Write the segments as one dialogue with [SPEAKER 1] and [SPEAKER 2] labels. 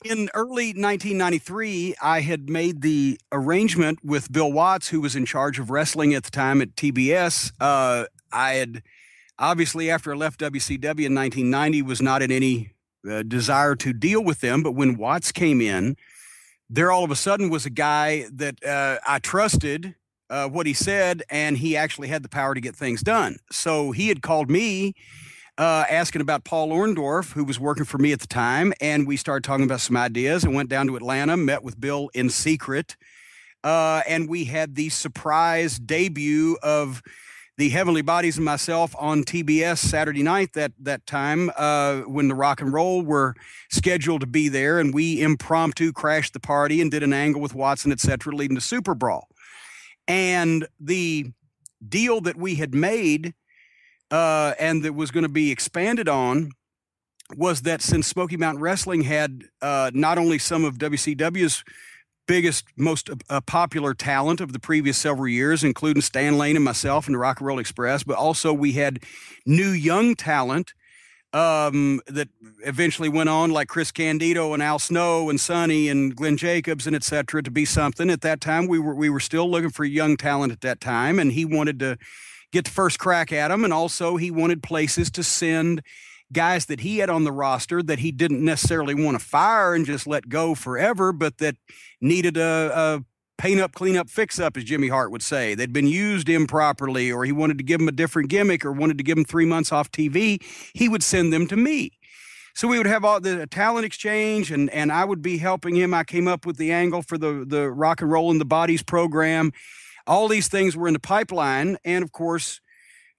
[SPEAKER 1] In early 1993, I had made the arrangement with Bill Watts, who was in charge of wrestling at the time at TBS. I had obviously, after I left WCW in 1990, was not in any desire to deal with them. But when Watts came in, there all of a sudden was a guy that I trusted what he said, and he actually had the power to get things done. So he had called me asking about Paul Orndorff, who was working for me at the time, and we started talking about some ideas and went down to Atlanta, met with Bill in secret, and we had the surprise debut of the Heavenly Bodies and myself on TBS Saturday night that time when the Rock and Roll were scheduled to be there, and we impromptu crashed the party and did an angle with Watson, etc., leading to Super Brawl. And the deal that we had made and that was going to be expanded on was that since Smoky Mountain Wrestling had not only some of WCW's biggest, most popular talent of the previous several years, including Stan Lane and myself and the Rock and Roll Express, but also we had new young talent that eventually went on, like Chris Candido and Al Snow and Sonny and Glenn Jacobs and et cetera, to be something. At that time, we were still looking for young talent at that time, and he wanted to get the first crack at them. And also he wanted places to send guys that he had on the roster that he didn't necessarily want to fire and just let go forever, but that needed a paint up, clean up, fix up, as Jimmy Hart would say. They'd been used improperly, or he wanted to give them a different gimmick, or wanted to give them 3 months off TV. He would send them to me. So we would have all the talent exchange, and I would be helping him. I came up with the angle for the Rock and Roll in the Bodies program. All these things were in the pipeline. And of course,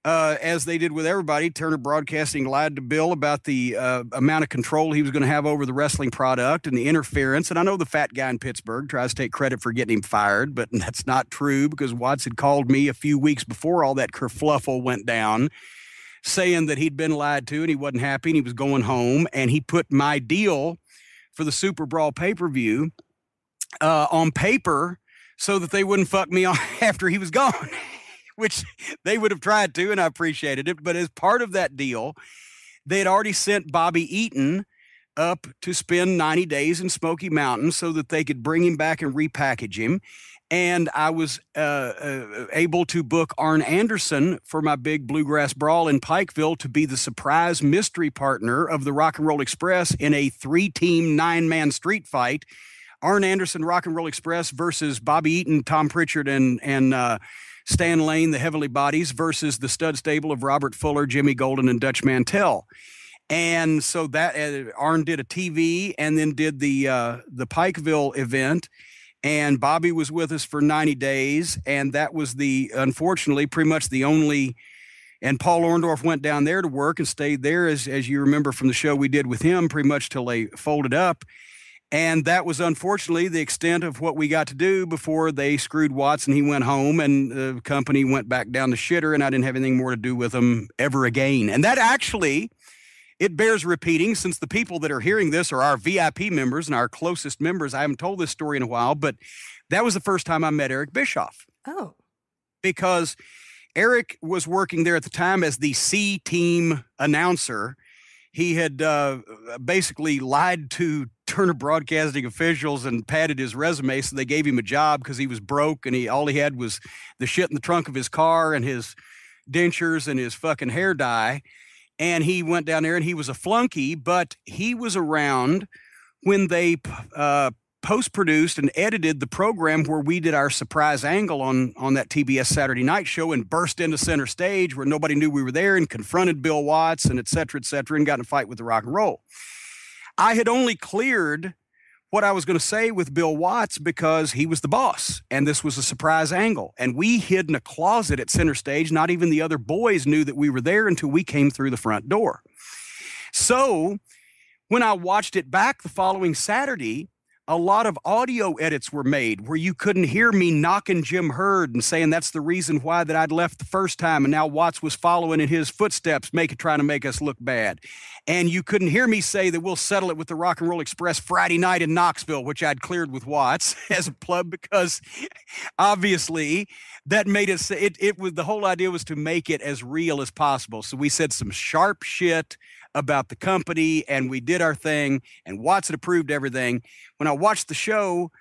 [SPEAKER 1] as they did with everybody, Turner Broadcasting lied to Bill about the amount of control he was going to have over the wrestling product and the interference. And I know the fat guy in Pittsburgh tries to take credit for getting him fired, but that's not true, because Watts had called me a few weeks before all that kerfluffle went down, saying that he'd been lied to and he wasn't happy and he was going home. And he put my deal for the Super Brawl pay-per-view on paper so that they wouldn't fuck me off after he was gone, which they would have tried to, and I appreciated it. But as part of that deal, they had already sent Bobby Eaton up to spend 90 days in Smoky Mountain so that they could bring him back and repackage him. And I was able to book Arn Anderson for my big Bluegrass Brawl in Pikeville to be the surprise mystery partner of the Rock and Roll Express in a 3-team, 9-man street fight. Arn Anderson, Rock and Roll Express versus Bobby Eaton, Tom Pritchard, and Stan Lane, the Heavenly Bodies, versus the stud stable of Robert Fuller, Jimmy Golden, and Dutch Mantell. And so that Arn did a TV and then did the Pikeville event. And Bobby was with us for 90 days. And that was unfortunately, pretty much the only. And Paul Orndorff went down there to work and stayed there, as you remember from the show we did with him, pretty much till they folded up. And that was unfortunately the extent of what we got to do before they screwed Watts and he went home and the company went back down the shitter, and I didn't have anything more to do with them ever again. And that actually, it bears repeating, since the people that are hearing this are our VIP members and our closest members. I haven't told this story in a while, but that was the first time I met Eric Bischoff.
[SPEAKER 2] Oh.
[SPEAKER 1] Because Eric was working there at the time as the C-team announcer. He had basically lied to Turner Broadcasting officials and padded his resume, so they gave him a job because he was broke and all he had was the shit in the trunk of his car and his dentures and his fucking hair dye. And he went down there and he was a flunky, but he was around when they post-produced and edited the program where we did our surprise angle on that TBS Saturday night show and burst into center stage where nobody knew we were there and confronted Bill Watts and et cetera, and got in a fight with the Rock and Roll. I had only cleared what I was going to say with Bill Watts because he was the boss, and this was a surprise angle. And we hid in a closet at center stage. Not even the other boys knew that we were there until we came through the front door. So when I watched it back the following Saturday, a lot of audio edits were made where you couldn't hear me knocking Jim Hurd and saying that's the reason why that I'd left the first time, and now Watts was following in his footsteps, trying to make us look bad. And you couldn't hear me say that we'll settle it with the Rock and Roll Express Friday night in Knoxville, which I'd cleared with Watts as a plug, because obviously that made it was the whole idea was to make it as real as possible. So we said some sharp shit about the company, and we did our thing, and Watts had approved everything. When I watched the show,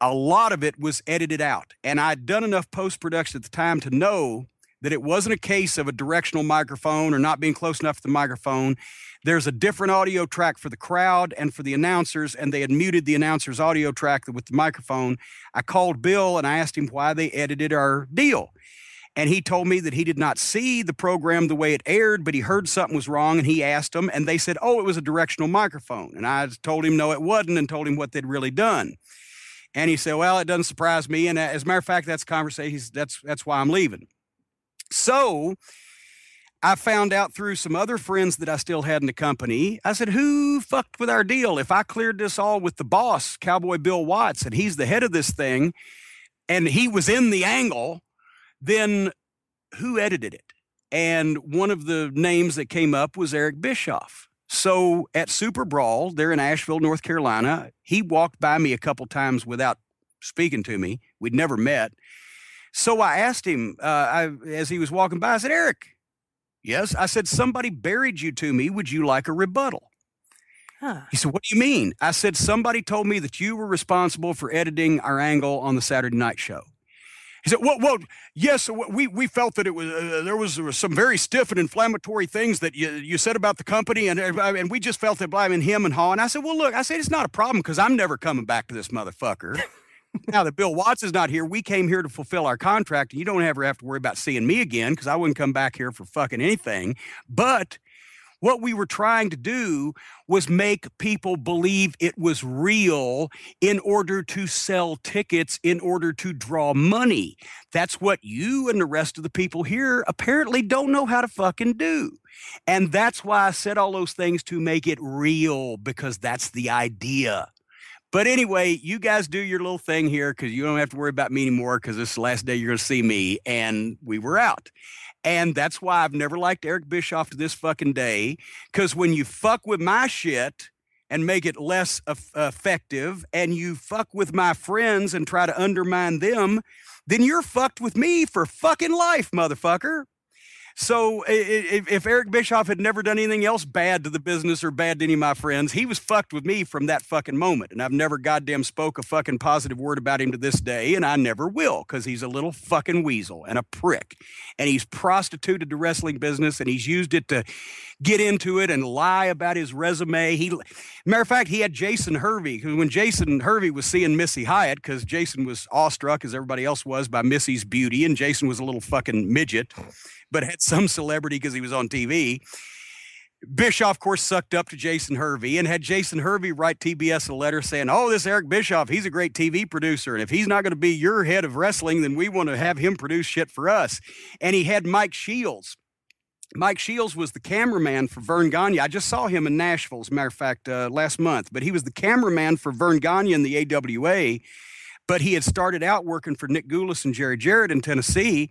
[SPEAKER 1] a lot of it was edited out. And I'd done enough post-production at the time to know that it wasn't a case of a directional microphone or not being close enough to the microphone. There's a different audio track for the crowd and for the announcers, and they had muted the announcer's audio track with the microphone. I called Bill and I asked him why they edited our deal. And he told me that he did not see the program the way it aired, but he heard something was wrong, and he asked them, and they said, oh, it was a directional microphone. And I told him, no, it wasn't, and told him what they'd really done. And he said, well, it doesn't surprise me. And as a matter of fact, that's conversation. That's why I'm leaving. So I found out through some other friends that I still had in the company. I said, who fucked with our deal? If I cleared this all with the boss, Cowboy Bill Watts, and he's the head of this thing, and he was in the angle, then who edited it? And one of the names that came up was Eric Bischoff. So at Super Brawl, there in Asheville, North Carolina, he walked by me a couple times without speaking to me. We'd never met. So I asked him, as he was walking by, I said, Eric, yes? I said, somebody buried you to me. Would you like a rebuttal? Huh. He said, what do you mean? I said, somebody told me that you were responsible for editing our angle on the Saturday night show. He said, well, yes, we felt that it was there was some very stiff and inflammatory things that you said about the company, and we just felt that blaming him and Hall. And I said, well, look, I said, it's not a problem because I'm never coming back to this motherfucker. Now that Bill Watts is not here, we came here to fulfill our contract, and you don't ever have to worry about seeing me again because I wouldn't come back here for fucking anything. But what we were trying to do was make people believe it was real in order to sell tickets, in order to draw money. That's what you and the rest of the people here apparently don't know how to fucking do. And that's why I said all those things, to make it real, because that's the idea. But anyway, you guys do your little thing here because you don't have to worry about me anymore because this is the last day you're going to see me. And we were out. And that's why I've never liked Eric Bischoff to this fucking day, because when you fuck with my shit and make it less effective, and you fuck with my friends and try to undermine them, then you're fucked with me for fucking life, motherfucker. So if Eric Bischoff had never done anything else bad to the business or bad to any of my friends, he was fucked with me from that fucking moment. And I've never goddamn spoke a fucking positive word about him to this day, and I never will, because he's a little fucking weasel and a prick. And he's prostituted the wrestling business, and he's used it to get into it and lie about his resume. Matter of fact, he had Jason Hervey, who when Jason Hervey was seeing Missy Hyatt, because Jason was awestruck, as everybody else was, by Missy's beauty, and Jason was a little fucking midget, but had some celebrity because he was on TV. Bischoff, of course, sucked up to Jason Hervey and had Jason Hervey write TBS a letter saying, oh, this Eric Bischoff, he's a great TV producer. And if he's not going to be your head of wrestling, then we want to have him produce shit for us. And he had Mike Shields. Mike Shields was the cameraman for Vern Gagne. I just saw him in Nashville, as a matter of fact, last month. But he was the cameraman for Vern Gagne in the AWA. But he had started out working for Nick Goulas and Jerry Jarrett in Tennessee.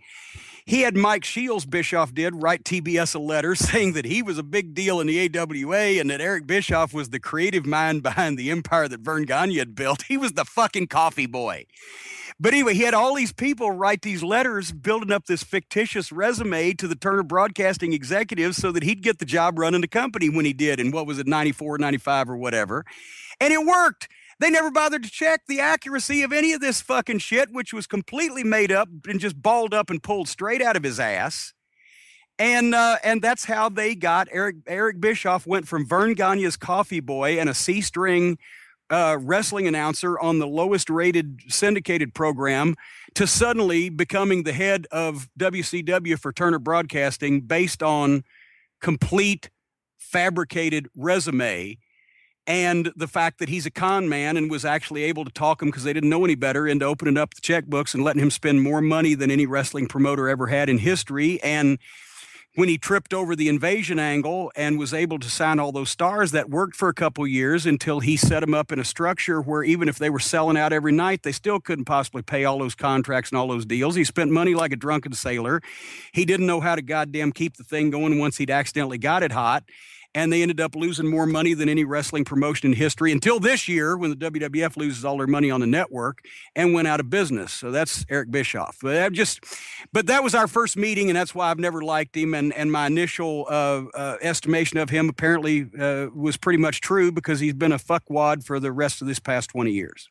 [SPEAKER 1] He had Mike Shields, Bischoff did, write TBS a letter saying that he was a big deal in the AWA and that Eric Bischoff was the creative mind behind the empire that Vern Gagne had built. He was the fucking coffee boy. But anyway, he had all these people write these letters building up this fictitious resume to the Turner Broadcasting executives so that he'd get the job running the company when he did in, what was it, 94, 95 or whatever. And it worked. They never bothered to check the accuracy of any of this fucking shit, which was completely made up and just balled up and pulled straight out of his ass. And that's how they got Eric Bischoff went from Vern Gagne's coffee boy and a C-string wrestling announcer on the lowest rated syndicated program to suddenly becoming the head of WCW for Turner Broadcasting based on complete fabricated resume. And the fact that he's a con man and was actually able to talk him, because they didn't know any better, into opening up the checkbooks and letting him spend more money than any wrestling promoter ever had in history. And when he tripped over the invasion angle and was able to sign all those stars, that worked for a couple years until he set them up in a structure where even if they were selling out every night, they still couldn't possibly pay all those contracts and all those deals. He spent money like a drunken sailor. He didn't know how to goddamn keep the thing going once he'd accidentally got it hot. and they ended up losing more money than any wrestling promotion in history until this year when the WWF loses all their money on the network and went out of business. So that's Eric Bischoff. But that was our first meeting, and that's why I've never liked him. And my initial estimation of him apparently was pretty much true, because he's been a fuckwad for the rest of this past 20 years.